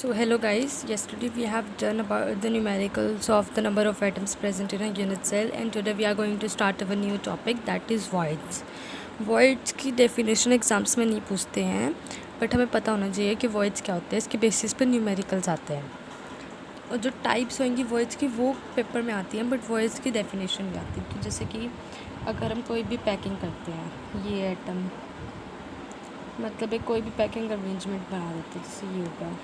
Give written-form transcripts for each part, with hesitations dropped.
So hello guys, yesterday we have done about the numericals of the number of atoms present in a unit cell, and today we are going to start a new topic, that is voids. Voids की definition exams में नहीं पूछते हैं, but हमें पता होना चाहिए कि voids क्या होते हैं. इसके बेसिस पे न्यूमेरिकल्स आते हैं और जो टाइप्स होंगी voids की वो पेपर में आती हैं, बट voids की definition भी आती है. तो जैसे कि अगर हम कोई भी पैकिंग करते हैं, ये एटम मतलब एक कोई भी पैकिंग अरेंजमेंट बना देते हैं, जैसे ये होगा.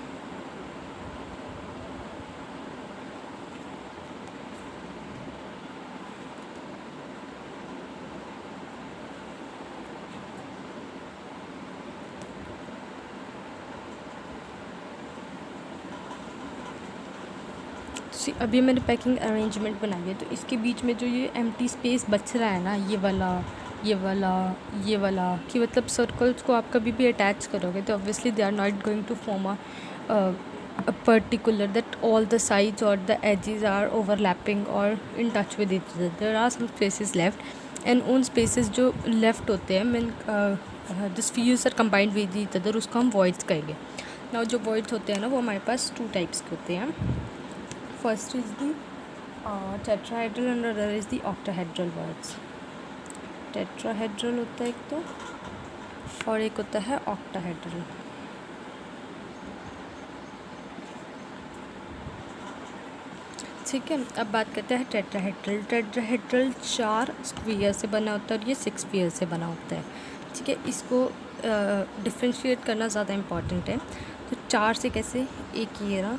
अभी मैंने पैकिंग अरेंजमेंट बनाई है, तो इसके बीच में जो ये एम्प्टी स्पेस बच रहा है ना, ये वाला ये वाला ये वाला, कि मतलब सर्कल्स को आप कभी भी अटैच करोगे तो obviously they are not going to form a particular that all the sides और द एजेस आर ओवरलैपिंग और in touch with each other. There are some spaces left, and उन स्पेसेस जो लेफ्ट होते हैं mean the spheres are combined with each other, उसको हम voids कहेंगे. Now जो वॉइड्स होते हैं ना, वो हमारे पास 2 टाइप्स के होते हैं. First is the tetrahedral and other is the octahedral voids. Tetrahedral होता है एक तो, और एक होता है octahedral. ठीक है, अब बात करते हैं टेट्राहेड्रल. टेट्राहेड्रल 4 स्क्वायर से बना होता है और ये 6 स्क्वायर से बना होता है. ठीक है, इसको डिफ्रेंशिएट करना ज़्यादा इम्पॉर्टेंट है. तो 4 से कैसे, एक ये रहा,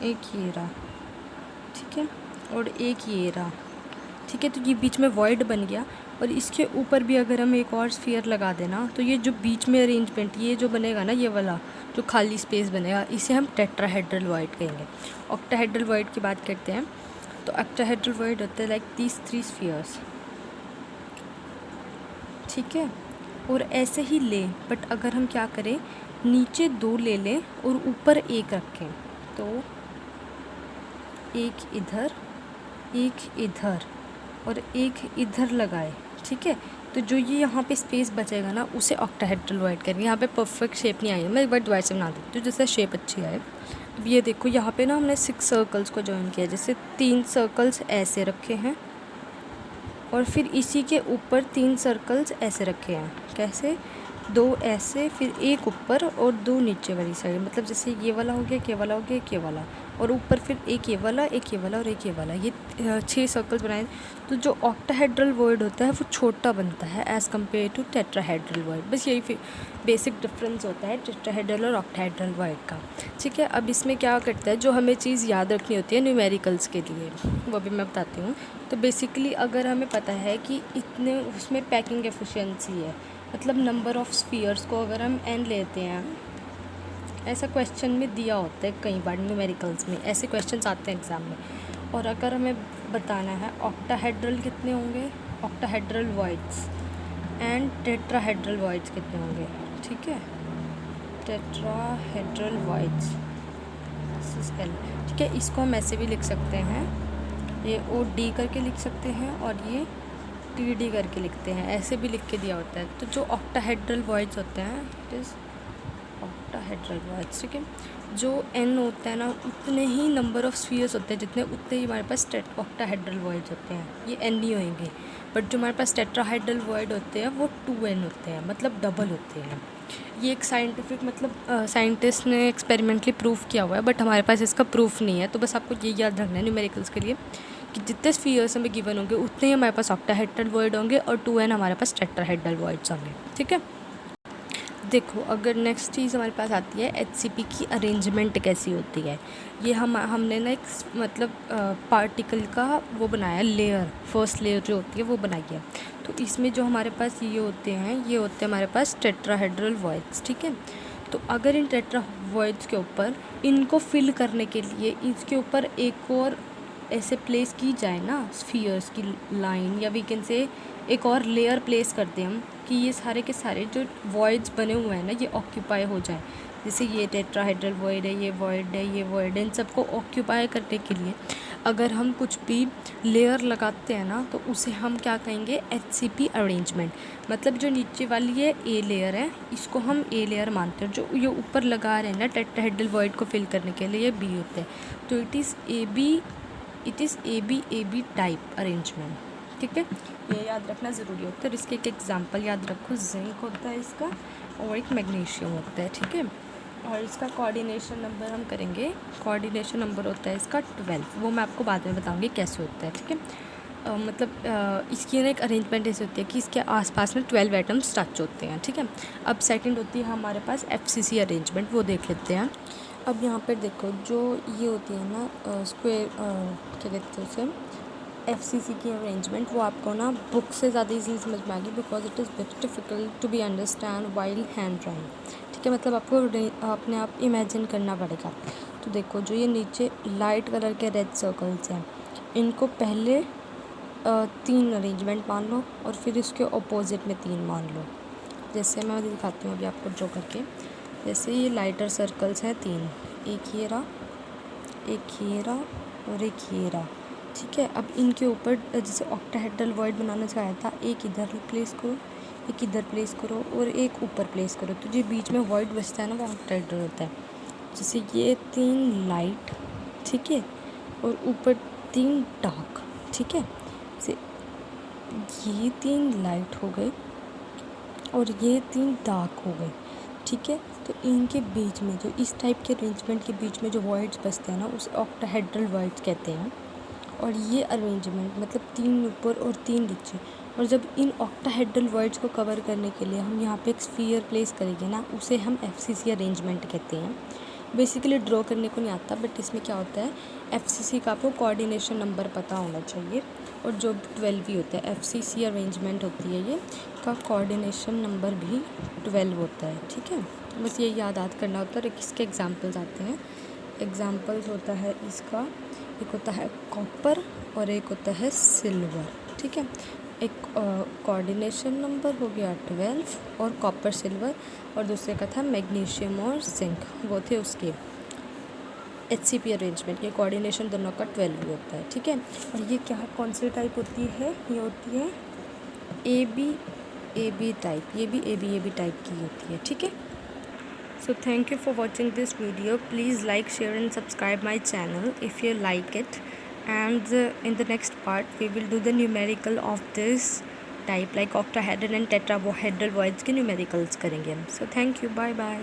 एक ये रहा, ठीक है, और एक ये रहा. ठीक है, तो ये बीच में वॉइड बन गया, और इसके ऊपर भी अगर हम एक और स्फीयर लगा देना तो ये जो बीच में अरेंजमेंट ये जो बनेगा ना, ये वाला जो खाली स्पेस बनेगा, इसे हम टेट्राहेड्रल वॉइड कहेंगे. ऑक्टाहेड्रल वॉइड की बात करते हैं, तो ऑक्टाहेड्रल वॉइड होते हैं लाइक दीज 3 स्फीयर्स. ठीक है, और ऐसे ही ले, बट अगर हम क्या करें, नीचे 2 ले लें और ऊपर 1 रखें, तो एक इधर और एक इधर लगाए. ठीक है, तो जो ये यहाँ पे स्पेस बचेगा ना, उसे ऑक्टाहेड्रल वॉइड करेंगे. यहाँ पे परफेक्ट शेप नहीं आई है, मैं एक बार दोबारा से बना देती हूँ जैसे शेप अच्छी आए. अब ये देखो, यहाँ पे ना हमने 6 सर्कल्स को जॉइन किया, जैसे 3 सर्कल्स ऐसे रखे हैं और फिर इसी के ऊपर 3 सर्कल्स ऐसे रखे हैं. कैसे, 2 ऐसे, फिर एक ऊपर और 2 नीचे वाली साइड. मतलब जैसे ये वाला हो गया, ये वाला हो गया, ये वाला, और ऊपर फिर एक ये वाला, एक ये वाला और एक ये वाला. ये 6 सर्कल्स बनाए. तो जो ऑक्टाहेड्रल वॉइड होता है वो छोटा बनता है as compare to tetrahedral void. बस यही बेसिक डिफरेंस होता है टेट्राहेड्रल और ऑक्टाहेड्रल वॉइड का. ठीक है, अब इसमें क्या करता है, जो हमें चीज़ याद रखनी होती है न्यूमेरिकल्स के लिए, वो भी मैं बताती हूँ. तो बेसिकली अगर हमें पता है कि इतने उसमें पैकिंग एफिशिएंसी है, मतलब नंबर ऑफ़ स्फीयर्स को अगर हम n लेते हैं, ऐसा क्वेश्चन में दिया होता है कई बार न्यूमेरिकल्स में, ऐसे क्वेश्चंस आते हैं एग्ज़ाम में. और अगर हमें बताना है ऑक्टाहेड्रल कितने होंगे, octahedral voids, and tetrahedral voids कितने होंगे. ठीक है, tetrahedral voids, this is L. ठीक है, इसको हम ऐसे भी लिख सकते हैं, ये OD करके लिख सकते हैं और ये TD करके लिखते हैं, ऐसे भी लिख के दिया होता है. तो जो ऑक्टाहेड्रल वॉइड्स होते हैं, इट इज़ ऑक्टाहेड्रल वॉइड्स. ठीक है, जो n होता है ना, उतने ही नंबर ऑफ़ स्फीयर्स होते हैं जितने, उतने ही हमारे पास ऑक्टाहेड्रल वॉइड्स होते हैं. ये n नहीं होंगे, बट जो हमारे पास टेट्राहेड्रल वॉइड होते हैं वो 2n होते हैं, मतलब डबल होते हैं. ये एक साइंटिफिक, मतलब साइंटिस्ट ने एक्सपेरिमेंटली प्रूव किया हुआ है, बट हमारे पास इसका प्रूफ नहीं है. तो बस आपको ये याद रखना है न्यूमेरिकल्स के लिए कि जितने स्फीयर्स हमें गिवन होंगे उतने ही हमारे पास ऑक्टाहेड्रल वॉइड होंगे और 2n हमारे पास टेट्राहेड्रल वॉइड्स होंगे. ठीक है, देखो अगर नेक्स्ट चीज़ हमारे पास आती है HCP की अरेंजमेंट कैसी होती है. ये हमने ना एक मतलब पार्टिकल का वो बनाया, लेयर, फर्स्ट लेयर जो होती है वो बनाई है. तो इसमें जो हमारे पास ये होते हैं हमारे पास टेट्राहेड्रल वॉइड्स. ठीक है, तो अगर इन टेट्रा वॉइड्स के ऊपर इनको फिल करने के लिए इसके ऊपर एक और ऐसे प्लेस की जाए ना, स्फीयर्स की लाइन, या वी कैन से एक और लेयर प्लेस करते हैं हम, कि ये सारे के सारे जो वॉइड्स बने हुए हैं ना, ये ऑक्यूपाई हो जाए. जैसे ये टेट्राहेड्रल वॉइड है, ये वॉइड है, ये वॉइड है, इन सबको ऑक्यूपाई करने के लिए अगर हम कुछ भी लेयर लगाते हैं ना, तो उसे हम क्या कहेंगे, HCP अरेंजमेंट। मतलब जो नीचे वाली ये ए लेयर है, इसको हम ए लेयर मानते हैं। जो ये ऊपर लगा रहे हैं ना टेट्राहेड्रल वॉइड को फिल करने के लिए, ये बी होते हैं। तो it is a B type arrangement, ठीक है। ये याद रखना ज़रूरी होता है। और इसके एक एग्जांपल याद रखो, जिंक होता है इसका, और एक मैग्नीशियम होता है, ठीक है। और इसका कोऑर्डिनेशन नंबर हम करेंगे, कोऑर्डिनेशन नंबर होता है इसका 12। वो मैं आपको बाद में बताऊंगी कैसे होता है, ठीक है। इसकी ना एक अरेंजमेंट ऐसी होती है कि इसके आसपास में 12 एटम्स टच होते हैं, ठीक है। अब सेकंड होती है हमारे पास FCC अरेंजमेंट, वो देख लेते हैं। अब यहाँ पर देखो, जो ये होती है ना स्क्वायर, क्या कहते हैं उसे, FCC की अरेंजमेंट, वो आपको ना बुक से ज़्यादा इजीली समझ में आ गई, because it is very difficult to be understand while hand drawing, ठीक है। मतलब आपको अपने आप इमेजिन करना पड़ेगा। तो देखो, जो ये नीचे लाइट कलर के रेड सर्कल्स हैं, इनको पहले 3 अरेंजमेंट मान लो, और फिर इसके अपोजिट में 3 मान लो। जैसे मैं दिखाती हूँ अभी आपको ड्रॉ करके। जैसे ये लाइटर सर्कल्स हैं 3, एक ये रहा, एक ये रहा, और एक ये रहा, ठीक है। अब इनके ऊपर जैसे ऑक्टाहेड्रल वॉइड बनाना चाहा था, एक इधर प्लेस करो, एक इधर प्लेस करो, और एक ऊपर प्लेस करो, तो जो बीच में वॉइड बचता है ना, वो ऑक्टाहेड्रल होता है। जैसे ये 3 लाइट, ठीक है, और ऊपर 3 डार्क, ठीक है। जैसे ये 3 लाइट हो गए और ये 3 डार्क हो गए, ठीक है। तो इनके बीच में, जो इस टाइप के अरेंजमेंट के बीच में जो वॉइड्स बचते हैं ना, उसे ऑक्टाहेड्रल वॉइड्स कहते हैं। और ये अरेंजमेंट मतलब 3 ऊपर और 3 नीचे। और जब इन ऑक्टाहेड्रल वॉइड्स को कवर करने के लिए हम यहाँ पे एक स्फीयर प्लेस करेंगे ना, उसे हम FCC अरेंजमेंट कहते हैं। बेसिकली ड्रॉ करने को नहीं आता, बट इसमें क्या होता है, FCC का आपको कोऑर्डिनेशन नंबर पता होना चाहिए, और जो 12 भी होता है, FCC अरेंजमेंट होती है ये, का कोऑर्डिनेशन नंबर भी 12 होता है, ठीक है। बस ये याद करना होता है। और इसके एग्जाम्पल्स आते हैं। एग्जाम्पल्स होता है इसका, एक होता है कॉपर और एक होता है सिल्वर, ठीक है। एक कोऑर्डिनेशन नंबर हो गया 12 और कॉपर सिल्वर, और दूसरे का था मैग्नीशियम और जिंक, वो थे उसके HCP अरेंजमेंट। ये कोऑर्डिनेशन दोनों का 12 होता है, ठीक है। और ये क्या, कौन सी टाइप होती है, ये होती है AB टाइप, ये भी AB टाइप की होती है, ठीक है। So thank you for watching this video. Please like, share and subscribe my channel if you like it. And in the next part we will do the numerical of this type, like octahedral and tetrahedral voids के numericals करेंगे हम. So thank you, bye bye.